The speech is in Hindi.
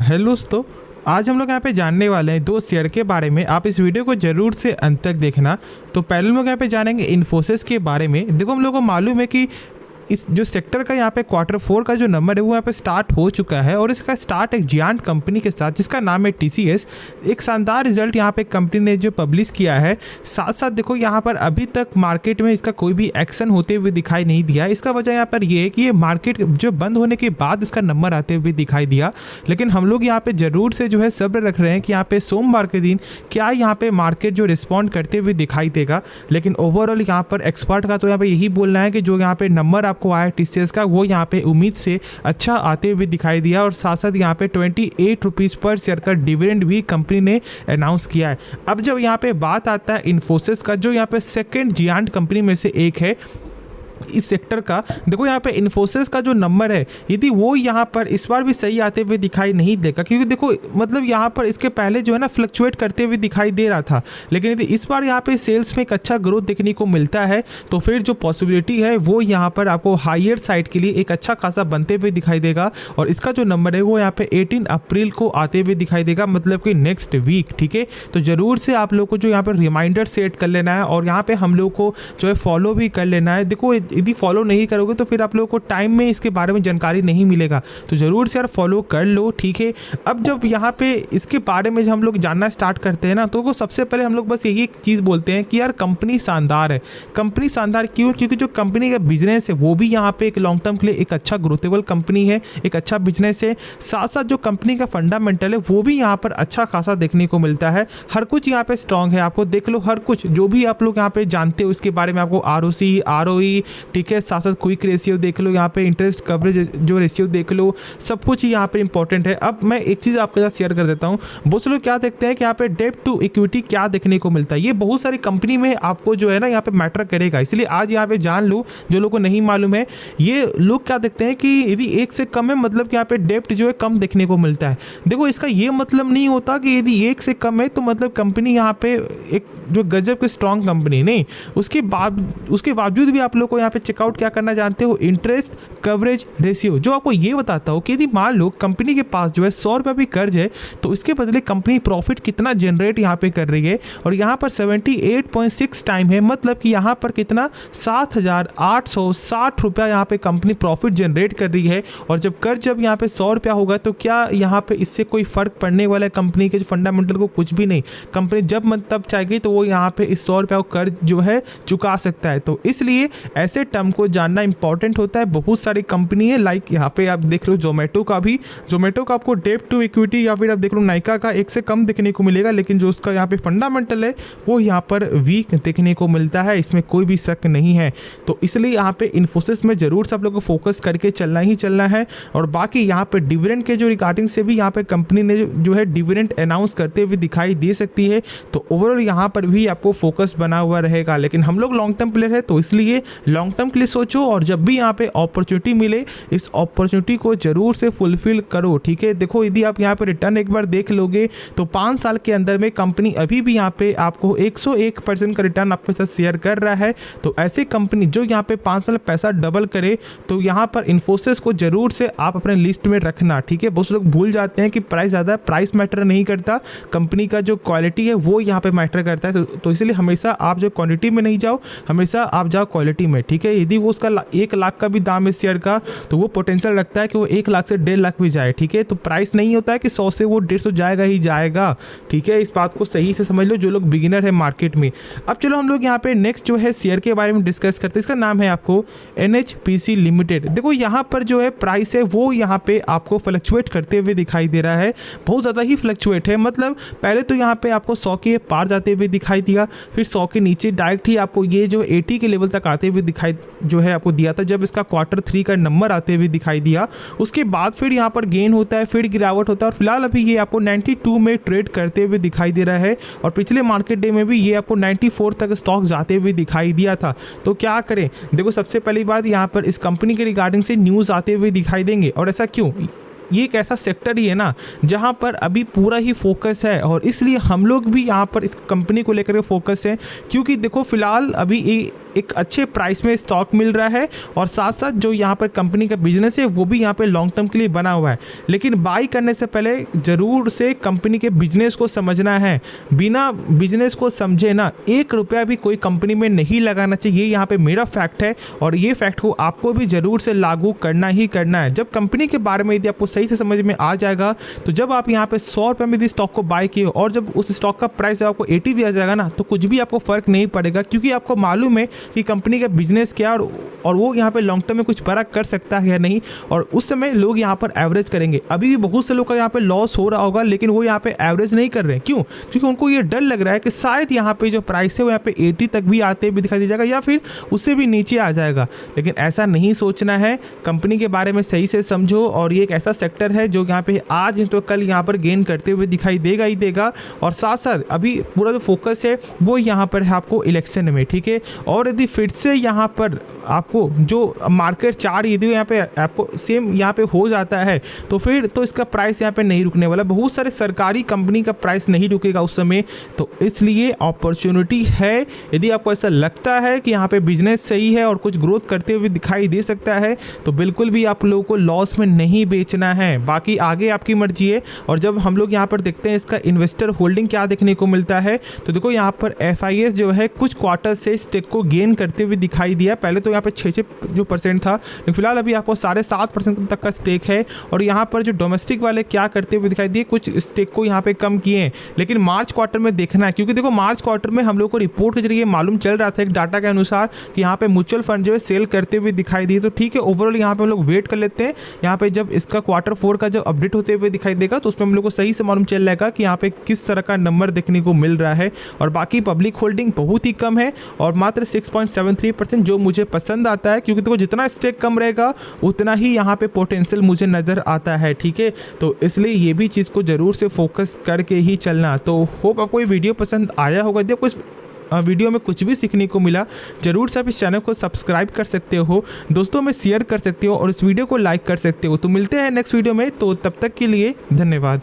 हेलो दोस्तों, आज हम लोग यहाँ पे जानने वाले हैं दो शेयर के बारे में। आप इस वीडियो को जरूर से अंत तक देखना। तो पहले हम लोग यहाँ पे जानेंगे इन्फोसिस के बारे में। देखो, हम लोग को मालूम है कि इस जो सेक्टर का यहाँ पे Q4 का जो नंबर है वो यहाँ पे स्टार्ट हो चुका है और इसका स्टार्ट एक जियांट कंपनी के साथ जिसका नाम है TCS। एक शानदार रिजल्ट यहाँ पे कंपनी ने जो पब्लिश किया है। साथ साथ देखो, यहाँ पर अभी तक मार्केट में इसका कोई भी एक्शन होते हुए दिखाई नहीं दिया। इसका वजह यहाँ पर ये है कि ये मार्केट जो बंद होने के बाद इसका नंबर आते हुए दिखाई दिया। लेकिन हम लोग यहाँ पे ज़रूर से जो है सब्र रख रहे हैं कि यहाँ पे सोमवार के दिन क्या यहाँ पे मार्केट जो रिस्पॉन्ड करते हुए दिखाई देगा। लेकिन ओवरऑल यहाँ पर एक्सपर्ट का तो यहाँ पे यही बोलना है कि जो यहाँ पे नंबर आपको आया TCS का, वो यहाँ पे उम्मीद से अच्छा आते हुए दिखाई दिया। और साथ साथ यहाँ पे 28 रुपीज़ पर शेयर का डिविडेंड भी कंपनी ने अनाउंस किया है। अब जब यहाँ पे बात आता है इन्फोसिस का, जो यहाँ पे सेकेंड जियांट कंपनी में से एक है इस सेक्टर का, देखो यहाँ पे इन्फोसिस का जो नंबर है यदि वो यहाँ पर इस बार भी सही आते हुए दिखाई नहीं देगा, क्योंकि देखो मतलब यहाँ पर इसके पहले जो है ना फ्लक्चुएट करते हुए दिखाई दे रहा था। लेकिन यदि इस बार यहाँ पे सेल्स में एक अच्छा ग्रोथ देखने को मिलता है तो फिर जो पॉसिबिलिटी है वो यहाँ पर आपको हायर साइड के लिए एक अच्छा खासा बनते हुए दिखाई देगा। और इसका जो नंबर है वो यहाँ पे 18 अप्रैल को आते हुए दिखाई देगा, मतलब कि नेक्स्ट वीक। ठीक है, तो ज़रूर से आप लोग को जो यहाँ पर रिमाइंडर सेट कर लेना है और यहाँ पे हम लोग को जो है फॉलो भी कर लेना है। देखो, यदि फॉलो नहीं करोगे तो फिर आप लोगों को टाइम में इसके बारे में जानकारी नहीं मिलेगा, तो ज़रूर से यार फॉलो कर लो। ठीक है, अब जब यहाँ पे इसके बारे में जब हम लोग जानना स्टार्ट करते हैं ना, तो सबसे पहले हम लोग बस यही एक चीज़ बोलते हैं कि यार कंपनी शानदार है। कंपनी शानदार क्यों? क्योंकि जो कंपनी का बिजनेस है वो भी यहाँ पे एक लॉन्ग टर्म के लिए एक अच्छा ग्रोथेबल कंपनी है, एक अच्छा बिजनेस है। साथ साथ जो कंपनी का फंडामेंटल है वो भी यहाँ पर अच्छा खासा देखने को मिलता है। हर कुछ यहाँ पे स्ट्रांग है, आपको देख लो हर कुछ जो भी आप लोग यहाँ पे जानते हो इसके बारे में, आपको ROC ROE, ठीक है, साथ साथ क्विक रेशियो देख लो, यहाँ पे इंटरेस्ट कवरेज जो रेशियो देख लो, सब कुछ ही यहाँ पे इंपॉर्टेंट है। अब मैं एक चीज़ आपके साथ शेयर कर देता हूँ। बहुत लोग क्या देखते हैं कि यहाँ पे डेब्ट टू इक्विटी क्या देखने को मिलता है, ये बहुत सारी कंपनी में आपको जो है ना यहाँ पे मैटर करेगा। इसलिए आज यहाँ पे जान लो, जो लोगों को नहीं मालूम है, ये लोग क्या देखते हैं कि यदि 1 से कम है मतलब कि यहाँ पे डेब्ट जो है कम देखने को मिलता है। देखो, इसका ये मतलब नहीं होता कि यदि 1 से कम है तो मतलब कंपनी यहाँ पे एक जो गजब की स्ट्रॉन्ग कंपनी नहीं। उसके बावजूद भी आप लोग को यहाँ पे चेकआउट क्या करना जानते हो, इंटरेस्ट कवरेज रेशियो, जो आपको ये बताता हो कि यदि मान लो कंपनी के पास जो है 100 रुपये भी कर्ज है तो इसके बदले कंपनी प्रॉफिट कितना जनरेट यहाँ पे कर रही है। और यहाँ पर 78.6 टाइम है, मतलब कि यहाँ पर कितना 7,860 रुपया यहाँ पे कंपनी प्रॉफिट जनरेट कर रही है। और जब कर्ज यहाँ पे 100 रुपया होगा तो क्या यहाँ पे इससे कोई फर्क पड़ने वाला है कंपनी के जो फंडामेंटल को? कुछ भी नहीं। कंपनी जब मन तब चाहेगी तो वो यहाँ पे इस 100 रुपया कर्ज जो है चुका सकता है। तो इसलिए ऐसे टर्म को जानना इंपॉर्टेंट होता है। बहुत सारी कंपनी है, लाइक यहाँ पे आप देख लो जोमेटो का आपको डेब्ट टू इक्विटी, या फिर आप देख लो नाइका का 1 से कम देखने को मिलेगा, लेकिन जो उसका यहाँ पे फंडामेंटल है वो यहाँ पर वीक देखने को मिलता है, इसमें कोई भी शक नहीं है। तो इसलिए यहाँ पे इन्फोसिस में जरूर सब लोग को फोकस करके चलना ही चलना है। और बाकी यहाँ पे डिविडेंड के जो रिगार्डिंग से भी यहाँ पे कंपनी ने जो है डिविडेंड अनाउंस करते हुए दिखाई दे सकती है। तो ओवरऑल यहाँ पर भी आपको फोकस बना हुआ रहेगा। लेकिन हम लोग लॉन्ग टर्म प्लेयर है तो इसलिए लॉन्ग टर्म के लिए सोचो, और जब भी यहाँ पे अपॉर्चुनिटी मिले इस अपॉर्चुनिटी को जरूर से फुलफिल करो। ठीक है, देखो यदि आप यहाँ पे रिटर्न एक बार देख लोगे तो 5 साल के अंदर में कंपनी अभी भी यहाँ पे आपको 101% का रिटर्न आपके साथ शेयर कर रहा है। तो ऐसी कंपनी जो यहाँ पे 5 साल पैसा डबल करे तो यहाँ पर इन्फोसिस को जरूर से आप अपने लिस्ट में रखना। ठीक है, बहुत लोग भूल जाते हैं कि प्राइस ज़्यादा है, प्राइस मैटर नहीं करता, कंपनी का जो क्वालिटी है वो यहाँ पे मैटर करता है। तो इसलिए हमेशा आप जो क्वांटिटी में नहीं जाओ, हमेशा आप जाओ क्वालिटी में। ठीक है, यदि वो उसका 1 लाख का भी दाम है शेयर का तो वो पोटेंशियल रखता है कि वो 1 लाख से 1.5 लाख भी जाए। ठीक है, तो प्राइस नहीं होता है कि 100 से वो 150 जाएगा ही जाएगा। ठीक है, इस बात को सही से समझ लो जो लोग बिगिनर है मार्केट में। अब चलो हम लोग यहाँ पे नेक्स्ट जो है शेयर के बारे में डिस्कस करते हैं। इसका नाम है आपको NHPC लिमिटेड। देखो यहाँ पर जो है प्राइस है वो यहाँ पे आपको फ्लक्चुएट करते हुए दिखाई दे रहा है, बहुत ज़्यादा ही फ्लक्चुएट है। मतलब पहले तो यहाँ पे आपको 100 के पार जाते हुए दिखाई दिया, फिर 100 के नीचे डायरेक्ट ही आपको ये जो 80 के लेवल तक आते हुए दिखाई जो है आपको दिया था जब इसका Q3 का नंबर आते हुए दिखाई दिया। उसके बाद फिर यहाँ पर गेन होता है, फिर गिरावट होता है, और फिलहाल अभी ये आपको 92 में ट्रेड करते हुए दिखाई दे रहा है। और पिछले मार्केट डे में भी ये आपको 94 तक स्टॉक जाते हुए दिखाई दिया था। तो क्या करें, देखो सबसे पहली बात यहाँ पर इस कंपनी के रिगार्डिंग से न्यूज़ आते हुए दिखाई देंगे। और ऐसा क्यों? ये एक ऐसा सेक्टर ही है ना जहाँ पर अभी पूरा ही फोकस है, और इसलिए हम लोग भी यहाँ पर इस कंपनी को लेकर के फोकस है, क्योंकि देखो फिलहाल अभी एक अच्छे प्राइस में स्टॉक मिल रहा है, और साथ साथ जो यहाँ पर कंपनी का बिजनेस है वो भी यहाँ पे लॉन्ग टर्म के लिए बना हुआ है। लेकिन बाई करने से पहले ज़रूर से कंपनी के बिजनेस को समझना है। बिना बिजनेस को समझे ना 1 रुपया भी कोई कंपनी में नहीं लगाना चाहिए। ये यहाँ पे मेरा फैक्ट है, और ये फैक्ट को आपको भी ज़रूर से लागू करना ही करना है। जब कंपनी के बारे में यदि आपको सही से समझ में आ जाएगा, तो जब आप यहाँ पे 100 रुपये में यदि स्टॉक को बाय किए और जब उस स्टॉक का प्राइस आपको 80 भी आ जाएगा ना, तो कुछ भी आपको फ़र्क नहीं पड़ेगा, क्योंकि आपको मालूम है कि कंपनी का बिजनेस क्या और वो यहाँ पे लॉन्ग टर्म में कुछ बड़ा कर सकता है या नहीं, और उस समय लोग यहाँ पर एवरेज करेंगे। अभी भी बहुत से लोग का यहाँ पे लॉस हो रहा होगा, लेकिन वो यहाँ पे एवरेज नहीं कर रहे हैं। क्यों? क्योंकि उनको ये डर लग रहा है कि शायद यहाँ पे जो प्राइस है वो यहाँ पे 80 तक भी आते भी दिखाई दे जाएगा, या फिर उससे भी नीचे आ जाएगा। लेकिन ऐसा नहीं सोचना है, कंपनी के बारे में सही से समझो, और ये एक ऐसा सेक्टर है जो यहाँ पे आज तो कल यहाँ पर गेन करते हुए दिखाई देगा ही देगा। और साथ साथ अभी पूरा जो फोकस है वो यहाँ पर है आपको इलेक्शन में, ठीक है। और यदि फिर से यहाँ पर आपको जो मार्केट चार्ट यदि यहाँ पे आपको सेम यहाँ पे हो जाता है, तो फिर तो इसका प्राइस यहाँ पे नहीं रुकने वाला। बहुत सारे सरकारी कंपनी का प्राइस नहीं रुकेगा उस समय, तो इसलिए अपॉर्चुनिटी है। यदि आपको ऐसा लगता है कि यहाँ पे बिजनेस सही है और कुछ ग्रोथ करते हुए दिखाई दे सकता है, तो बिल्कुल भी आप लोगों को लॉस में नहीं बेचना है। बाकी आगे आपकी मर्जी है। और जब हम लोग यहाँ पर देखते हैं इसका इन्वेस्टर होल्डिंग क्या देखने को मिलता है, तो देखो यहाँ पर FIS जो है कुछ क्वार्टर से स्टेक को गेन करते हुए दिखाई दिया। पहले तो यहाँ पे 6% था, लेकिन फिलहाल अभी आपको 7.5% तक का स्टेक है। और यहाँ पर जो डोमेस्टिक वाले क्या करते हुए दिखाई दिए, कुछ स्टेक को यहाँ पे कम किए। लेकिन मार्च क्वार्टर में देखना है, क्योंकि देखो मार्च क्वार्टर में हम लोग को रिपोर्ट के जरिए मालूम चल रहा था एक डाटा के अनुसार कि यहाँ पे म्यूचुअल फंड जो है सेल करते हुए दिखाई दिए। तो ठीक है, ओवरऑल यहाँ पे हम लोग वेट कर लेते हैं। यहाँ पे जब इसका Q4 का जब अपडेट होते हुए दिखाई देगा, तो उसमें हम लोग को सही से मालूम चल जाएगा कि यहाँ पे किस तरह का नंबर देखने को मिल रहा है। और बाकी पब्लिक होल्डिंग बहुत ही कम है, और मात्र 6.73%, जो मुझे पसंद आता है, क्योंकि देखो जितना स्टेक कम रहेगा उतना ही यहाँ पे पोटेंशियल मुझे नज़र आता है, ठीक है। तो इसलिए ये भी चीज़ को ज़रूर से फोकस करके ही चलना। तो होप आपको ये वीडियो पसंद आया होगा। यदि आपको इस वीडियो में कुछ भी सीखने को मिला, ज़रूर से आप इस चैनल को सब्सक्राइब कर सकते हो, दोस्तों में शेयर कर सकते हो, और इस वीडियो को लाइक कर सकते हो। तो मिलते हैं नेक्स्ट वीडियो में, तो तब तक के लिए धन्यवाद।